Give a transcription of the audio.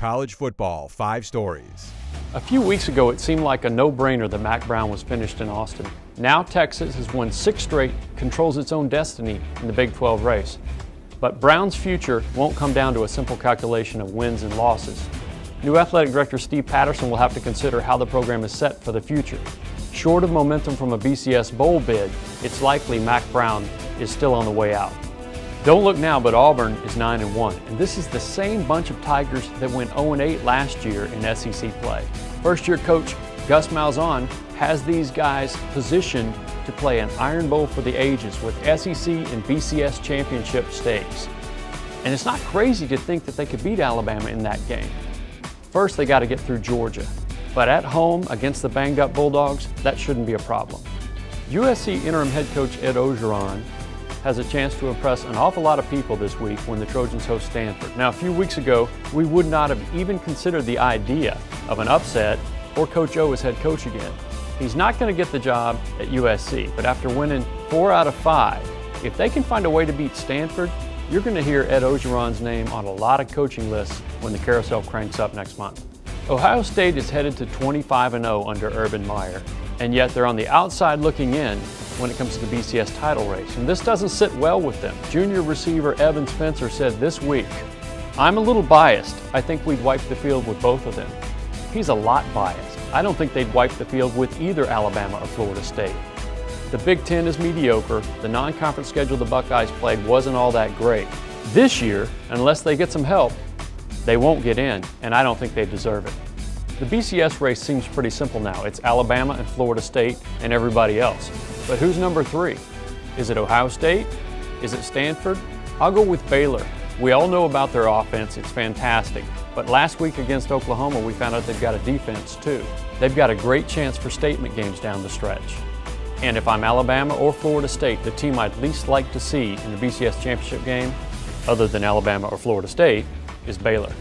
College Football 5 Stories. A few weeks ago, it seemed like a no-brainer that Mack Brown was finished in Austin. Now Texas has won 6 straight, controls its own destiny in the Big 12 race. But Brown's future won't come down to a simple calculation of wins and losses. New athletic director Steve Patterson will have to consider how the program is set for the future. Short of momentum from a BCS bowl bid, it's likely Mack Brown is still on the way out. Don't look now, but Auburn is 9-1, and this is the same bunch of Tigers that went 0-8 last year in SEC play. First-year coach Gus Malzahn has these guys positioned to play an Iron Bowl for the ages with SEC and BCS championship stakes. And it's not crazy to think that they could beat Alabama in that game. First, they got to get through Georgia, but at home against the banged-up Bulldogs, that shouldn't be a problem. USC interim head coach Ed Orgeron has a chance to impress an awful lot of people this week when the Trojans host Stanford. Now, a few weeks ago, we would not have even considered the idea of an upset or Coach O as head coach again. He's not going to get the job at USC, but after winning 4 out of 5, if they can find a way to beat Stanford, you're going to hear Ed Orgeron's name on a lot of coaching lists when the carousel cranks up next month. Ohio State is headed to 25-0 under Urban Meyer, and yet they're on the outside looking in when it comes to the BCS title race. And this doesn't sit well with them. Junior receiver Evan Spencer said this week, "I'm a little biased. I think we'd wipe the field with both of them." He's a lot biased. I don't think they'd wipe the field with either Alabama or Florida State. The Big Ten is mediocre. The non-conference schedule the Buckeyes played wasn't all that great. This year, unless they get some help, they won't get in, and I don't think they deserve it. The BCS race seems pretty simple now. It's Alabama and Florida State and everybody else. But who's number 3? Is it Ohio State? Is it Stanford? I'll go with Baylor. We all know about their offense. It's fantastic. But last week against Oklahoma, we found out they've got a defense too. They've got a great chance for statement games down the stretch. And if I'm Alabama or Florida State, the team I'd least like to see in the BCS championship game, other than Alabama or Florida State, is Baylor.